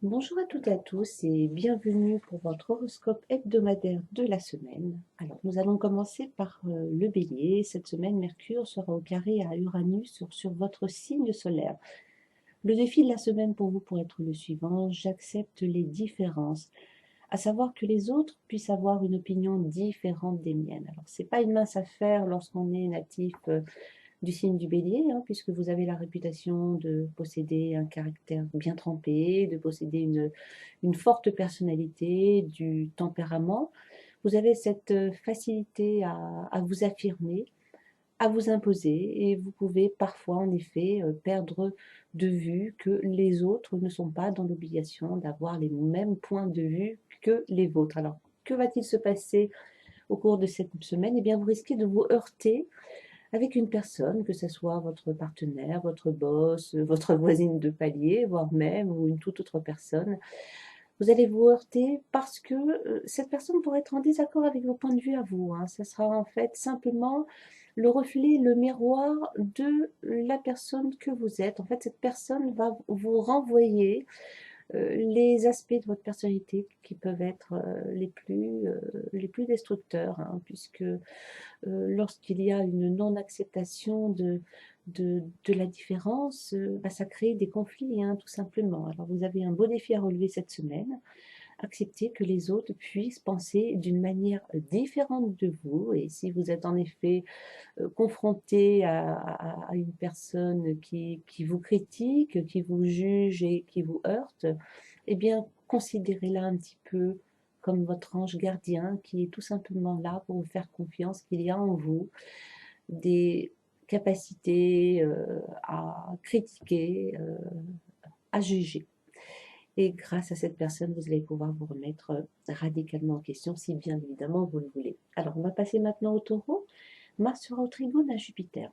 Bonjour à toutes et à tous et bienvenue pour votre horoscope hebdomadaire de la semaine. Alors, nous allons commencer par le bélier. Cette semaine, Mercure sera au carré à Uranus sur votre signe solaire. Le défi de la semaine pour vous pourrait être le suivant: j'accepte les différences, à savoir que les autres puissent avoir une opinion différente des miennes. Alors, c'est pas une mince affaire lorsqu'on est natif du signe du bélier, hein, puisque vous avez la réputation de posséder un caractère bien trempé, de posséder une forte personnalité, du tempérament. Vous avez cette facilité à vous affirmer, à vous imposer, et vous pouvez parfois en effet perdre de vue que les autres ne sont pas dans l'obligation d'avoir les mêmes points de vue que les vôtres. Alors, que va-t-il se passer au cours de cette semaine? Eh bien, vous risquez de vous heurter avec une personne, que ce soit votre partenaire, votre boss, votre voisine de palier, voire même ou une toute autre personne. Vous allez vous heurter parce que cette personne pourrait être en désaccord avec vos points de vue à vous, hein. Ça sera en fait simplement le reflet, le miroir de la personne que vous êtes. En fait, cette personne va vous renvoyer les aspects de votre personnalité qui peuvent être les plus destructeurs, hein, puisque lorsqu'il y a une non-acceptation de la différence, bah, ça crée des conflits, hein, tout simplement. Alors vous avez un beau défi à relever cette semaine. Accepter que les autres puissent penser d'une manière différente de vous, et si vous êtes en effet confronté à une personne qui vous critique, qui vous juge et qui vous heurte, eh bien considérez-la un petit peu comme votre ange gardien qui est tout simplement là pour vous faire confiance qu'il y a en vous des capacités à critiquer, à juger. Et grâce à cette personne, vous allez pouvoir vous remettre radicalement en question, si bien évidemment vous le voulez. Alors, on va passer maintenant au taureau. Mars sera au trigone à Jupiter.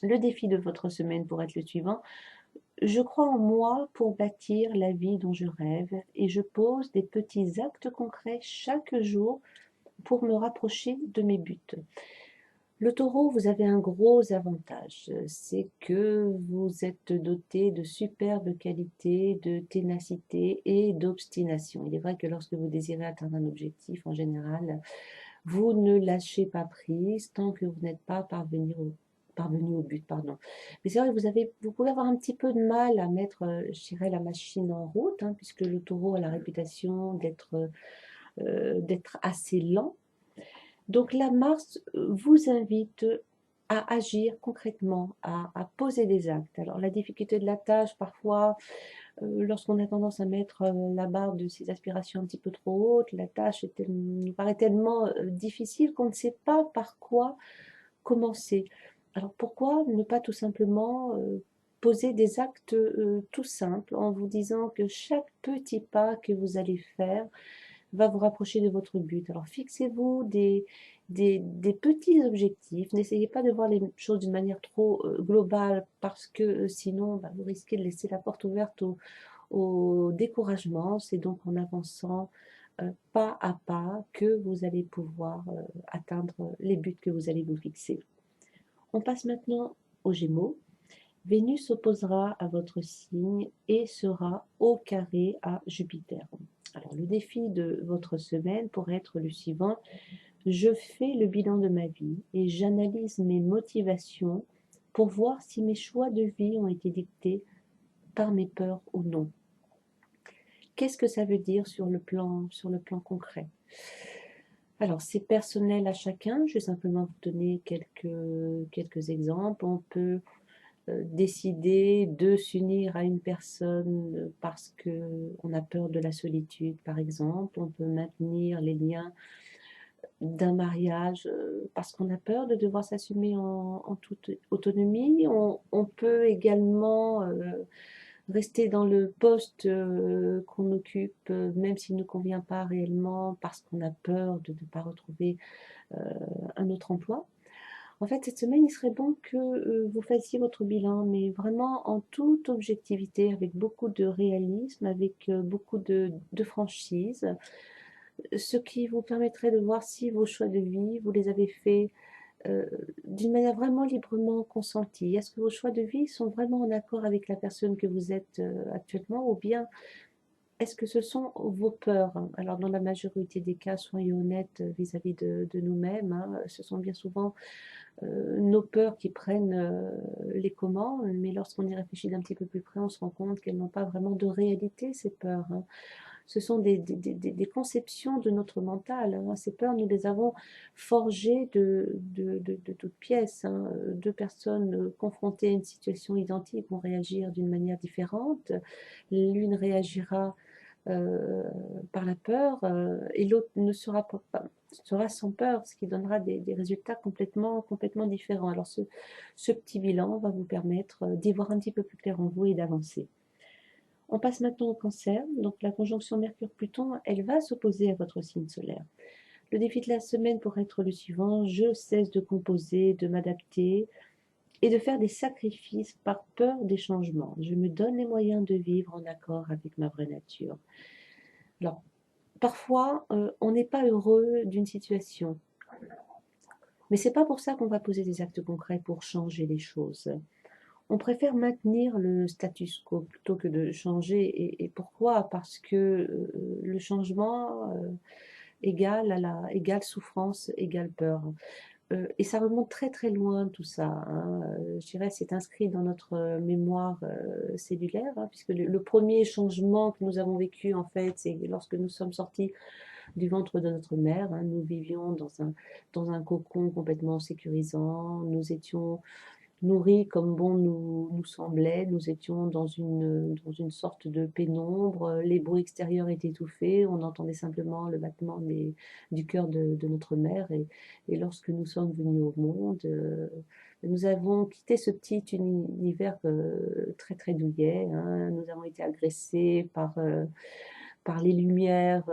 Le défi de votre semaine pourrait être le suivant: je crois en moi pour bâtir la vie dont je rêve et je pose des petits actes concrets chaque jour pour me rapprocher de mes buts. Le taureau, vous avez un gros avantage, c'est que vous êtes doté de superbes qualités de ténacité et d'obstination. Il est vrai que lorsque vous désirez atteindre un objectif, en général, vous ne lâchez pas prise tant que vous n'êtes pas parvenu au but, pardon. Mais c'est vrai que vous pouvez avoir un petit peu de mal à mettre, je dirais, la machine en route, hein, puisque le taureau a la réputation d'être assez lent. Donc la Mars vous invite à agir concrètement, à poser des actes. Alors la difficulté de la tâche, parfois, lorsqu'on a tendance à mettre la barre de ses aspirations un petit peu trop haute, la tâche nous paraît tellement difficile qu'on ne sait pas par quoi commencer. Alors pourquoi ne pas tout simplement poser des actes tout simples en vous disant que chaque petit pas que vous allez faire va vous rapprocher de votre but. Alors fixez-vous des petits objectifs. N'essayez pas de voir les choses d'une manière trop globale parce que sinon bah, vous risquez de laisser la porte ouverte au découragement. C'est donc en avançant pas à pas que vous allez pouvoir atteindre les buts que vous allez vous fixer. On passe maintenant aux Gémeaux. Vénus s'opposera à votre signe et sera au carré à Jupiter. Alors le défi de votre semaine pourrait être le suivant: je fais le bilan de ma vie et j'analyse mes motivations pour voir si mes choix de vie ont été dictés par mes peurs ou non. Qu'est-ce que ça veut dire sur le plan concret? Alors, c'est personnel à chacun. Je vais simplement vous donner quelques exemples. On peut décider de s'unir à une personne parce qu'on a peur de la solitude, par exemple. On peut maintenir les liens d'un mariage parce qu'on a peur de devoir s'assumer en toute autonomie. On peut également rester dans le poste qu'on occupe, même s'il ne convient pas réellement, parce qu'on a peur de ne pas retrouver un autre emploi. En fait, cette semaine, il serait bon que vous fassiez votre bilan, mais vraiment en toute objectivité, avec beaucoup de réalisme, avec beaucoup de franchise, ce qui vous permettrait de voir si vos choix de vie, vous les avez faits d'une manière vraiment librement consentie? Est-ce que vos choix de vie sont vraiment en accord avec la personne que vous êtes, actuellement? Ou bien est-ce que ce sont vos peurs? Alors dans la majorité des cas, soyons honnêtes, vis-à-vis de nous-mêmes, hein, ce sont bien souvent, nos peurs qui prennent, les commandes, mais lorsqu'on y réfléchit d'un petit peu plus près, on se rend compte qu'elles n'ont pas vraiment de réalité, ces peurs, hein. Ce sont des conceptions de notre mental, hein. Ces peurs, nous les avons forgées de toutes pièces, hein. Deux personnes confrontées à une situation identique vont réagir d'une manière différente. L'une réagira par la peur et l'autre ne sera pas, sera sans peur, ce qui donnera des résultats complètement différents. Alors ce petit bilan va vous permettre d'y voir un petit peu plus clair en vous et d'avancer. On passe maintenant au cancer. Donc la conjonction Mercure-Pluton, elle va s'opposer à votre signe solaire. Le défi de la semaine pourrait être le suivant: je cesse de composer, de m'adapter et de faire des sacrifices par peur des changements. Je me donne les moyens de vivre en accord avec ma vraie nature. Alors, parfois, on n'est pas heureux d'une situation, mais c'est pas pour ça qu'on va poser des actes concrets pour changer les choses. On préfère maintenir le status quo plutôt que de changer. Et pourquoi? Parce que le changement égale souffrance, égale peur. Et ça remonte très très loin tout ça, hein. Je dirais c'est inscrit dans notre mémoire cellulaire, hein, puisque le premier changement que nous avons vécu en fait, c'est lorsque nous sommes sortis du ventre de notre mère, hein. Nous vivions dans un cocon complètement sécurisant, nous étions nourris comme bon nous semblait, nous étions dans une sorte de pénombre, les bruits extérieurs étaient étouffés, on entendait simplement le battement du cœur de notre mère. Et lorsque nous sommes venus au monde, nous avons quitté ce petit univers très très douillet, hein. Nous avons été agressés par les lumières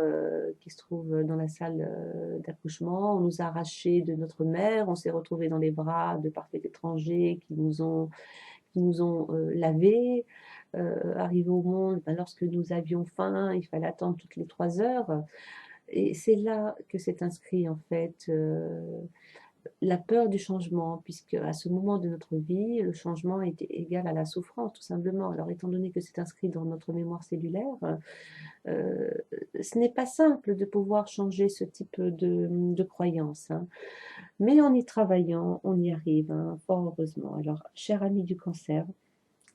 qui se trouvent dans la salle d'accouchement. On nous a arrachés de notre mère, on s'est retrouvés dans les bras de parfaits étrangers qui nous ont lavés. Arrivés au monde, ben, lorsque nous avions faim, il fallait attendre toutes les 3 heures. Et c'est là que s'est inscrit en fait la peur du changement, puisque à ce moment de notre vie, le changement était égal à la souffrance, tout simplement. Alors, étant donné que c'est inscrit dans notre mémoire cellulaire, euh, ce n'est pas simple de pouvoir changer ce type de croyance, hein. Mais en y travaillant, on y arrive, hein, fort heureusement. Alors, cher ami du cancer,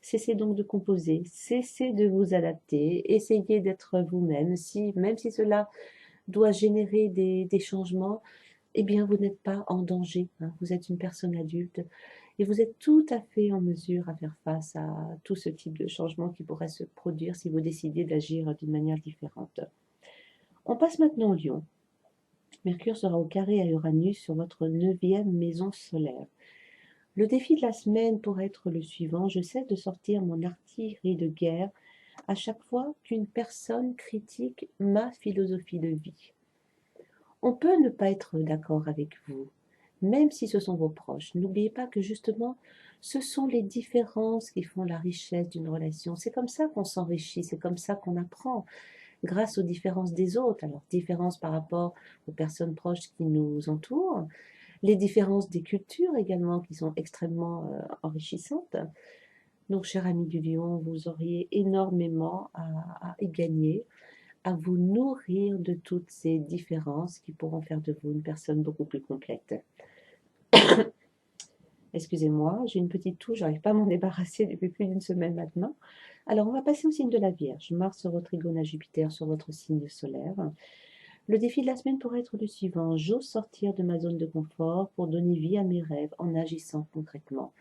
cessez donc de composer, cessez de vous adapter, essayez d'être vous-même, même si cela doit générer des changements, eh bien, vous n'êtes pas en danger, hein. Vous êtes une personne adulte et vous êtes tout à fait en mesure à faire face à tout ce type de changement qui pourrait se produire si vous décidiez d'agir d'une manière différente. On passe maintenant au Lion. Mercure sera au carré à Uranus sur votre 9e maison solaire. Le défi de la semaine pourrait être le suivant: je cesse de sortir mon artillerie de guerre à chaque fois qu'une personne critique ma philosophie de vie. On peut ne pas être d'accord avec vous, même si ce sont vos proches. N'oubliez pas que justement, ce sont les différences qui font la richesse d'une relation. C'est comme ça qu'on s'enrichit, c'est comme ça qu'on apprend, grâce aux différences des autres. Alors, différences par rapport aux personnes proches qui nous entourent, les différences des cultures également qui sont extrêmement enrichissantes. Donc, cher ami du lion, vous auriez énormément à y gagner, à vous nourrir de toutes ces différences qui pourront faire de vous une personne beaucoup plus complète. Excusez-moi, j'ai une petite toux, j'arrive pas à m'en débarrasser depuis plus d'une semaine maintenant. Alors, on va passer au signe de la Vierge. Mars retrigone à Jupiter sur votre signe solaire. Le défi de la semaine pourrait être le suivant: j'ose sortir de ma zone de confort pour donner vie à mes rêves en agissant concrètement.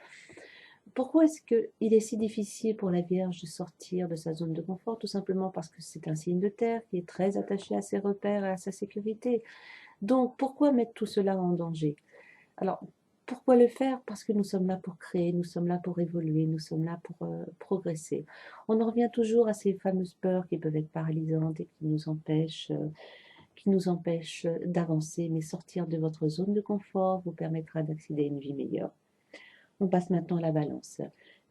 Pourquoi est-ce qu'il est si difficile pour la Vierge de sortir de sa zone de confort? Tout simplement parce que c'est un signe de terre qui est très attaché à ses repères et à sa sécurité. Donc, pourquoi mettre tout cela en danger? Alors, pourquoi le faire? Parce que nous sommes là pour créer, nous sommes là pour évoluer, nous sommes là pour progresser. On en revient toujours à ces fameuses peurs qui peuvent être paralysantes et qui nous empêchent d'avancer. Mais sortir de votre zone de confort vous permettra d'accéder à une vie meilleure. On passe maintenant à la Balance.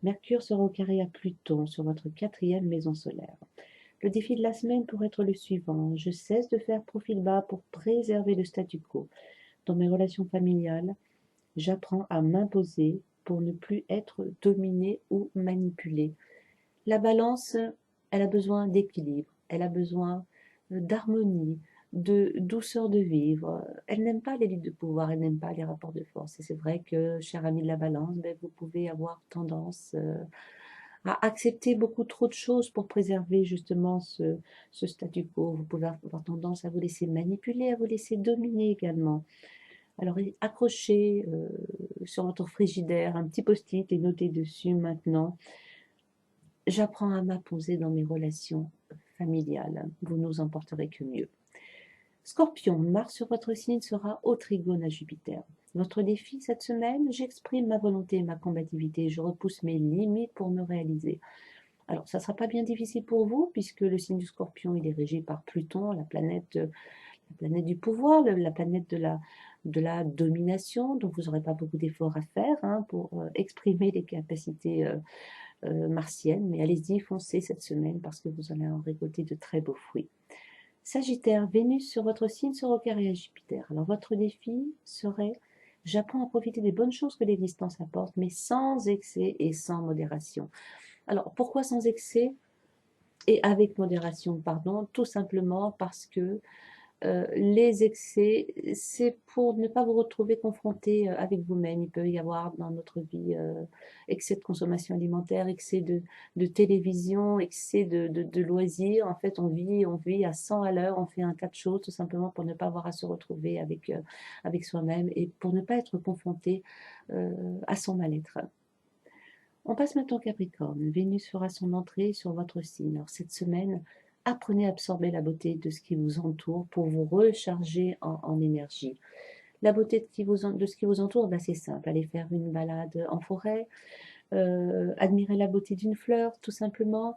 Mercure sera au carré à Pluton sur votre 4e maison solaire. Le défi de la semaine pourrait être le suivant: je cesse de faire profil bas pour préserver le statu quo. Dans mes relations familiales, J'apprends à m'imposer pour ne plus être dominée ou manipulée. La balance, elle a besoin d'équilibre, elle a besoin d'harmonie, de douceur de vivre. Elle n'aime pas les luttes de pouvoir, elle n'aime pas les rapports de force. Et c'est vrai que, cher ami de la balance, ben, vous pouvez avoir tendance à accepter beaucoup trop de choses pour préserver justement ce statu quo. Vous pouvez avoir tendance à vous laisser manipuler, à vous laisser dominer également. Alors accrochez sur votre frigidaire un petit post-it et notez dessus maintenant: j'apprends à m'imposer dans mes relations familiales. Vous nous en porterez que mieux. Scorpion, Mars sur votre signe sera au trigone à Jupiter. Votre défi cette semaine: j'exprime ma volonté et ma combativité. Je repousse mes limites pour me réaliser. Alors, ça ne sera pas bien difficile pour vous, puisque le signe du Scorpion, il est régi par Pluton, la planète du pouvoir, la planète de la domination. Donc, vous n'aurez pas beaucoup d'efforts à faire hein, pour exprimer les capacités martiennes. Mais allez-y, foncez cette semaine, parce que vous allez en récolter de très beaux fruits. Sagittaire, Vénus sur votre signe sera au carré à Jupiter. Alors, votre défi serait: j'apprends à profiter des bonnes choses que l'existence apporte, mais sans excès et sans modération. Alors, pourquoi sans excès et avec modération, pardon? Tout simplement parce que les excès, c'est pour ne pas vous retrouver confronté avec vous-même. Il peut y avoir dans notre vie excès de consommation alimentaire, excès de télévision, excès de loisirs. En fait, on vit à 100 à l'heure, on fait un tas de choses tout simplement pour ne pas avoir à se retrouver avec soi-même et pour ne pas être confronté à son mal-être. On passe maintenant au Capricorne. Vénus fera son entrée sur votre signe. Alors cette semaine, apprenez à absorber la beauté de ce qui vous entoure pour vous recharger en énergie. La beauté de ce qui vous entoure, bah, c'est simple. Allez faire une balade en forêt, admirer la beauté d'une fleur, tout simplement.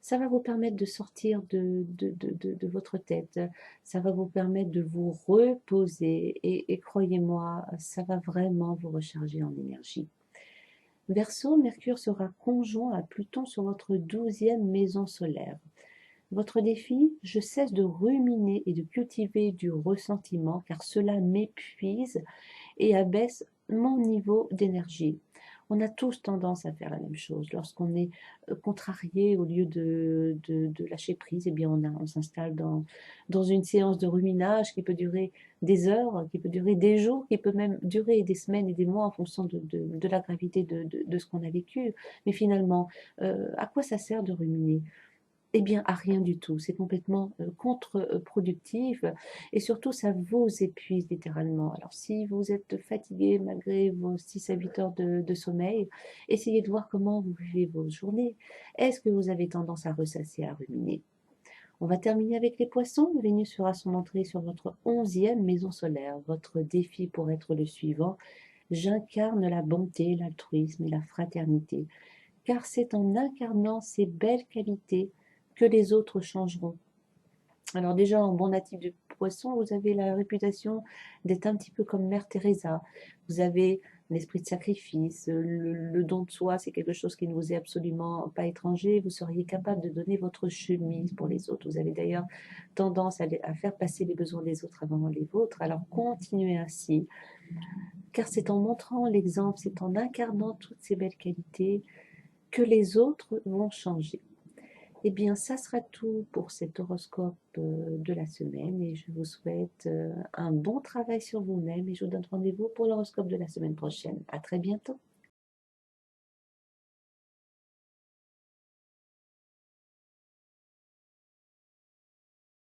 Ça va vous permettre de sortir de votre tête. Ça va vous permettre de vous reposer. Et croyez-moi, ça va vraiment vous recharger en énergie. Verseau, Mercure sera conjoint à Pluton sur votre 12e maison solaire. Votre défi: je cesse de ruminer et de cultiver du ressentiment car cela m'épuise et abaisse mon niveau d'énergie. On a tous tendance à faire la même chose. Lorsqu'on est contrarié, au lieu de lâcher prise, eh bien on s'installe dans une séance de ruminage qui peut durer des heures, qui peut durer des jours, qui peut même durer des semaines et des mois en fonction de la gravité de ce qu'on a vécu. Mais finalement, à quoi ça sert de ruminer? Eh bien, à rien du tout. C'est complètement contre-productif et surtout, ça vous épuise littéralement. Alors, si vous êtes fatigué malgré vos 6 à 8 heures de sommeil, essayez de voir comment vous vivez vos journées. Est-ce que vous avez tendance à ressasser, à ruminer? On va terminer avec les poissons. Vénus fera son entrée sur votre 11e maison solaire. Votre défi pourrait être le suivant: j'incarne la bonté, l'altruisme et la fraternité, car c'est en incarnant ces belles qualités que les autres changeront. Alors déjà, en bon natif de poisson, vous avez la réputation d'être un petit peu comme Mère Teresa. Vous avez l'esprit de sacrifice, le don de soi, c'est quelque chose qui ne vous est absolument pas étranger. Vous seriez capable de donner votre chemise pour les autres. Vous avez d'ailleurs tendance à faire passer les besoins des autres avant les vôtres. Alors continuez ainsi, car c'est en montrant l'exemple, c'est en incarnant toutes ces belles qualités que les autres vont changer. Eh bien, ça sera tout pour cet horoscope de la semaine et je vous souhaite un bon travail sur vous-même et je vous donne rendez-vous pour l'horoscope de la semaine prochaine. À très bientôt.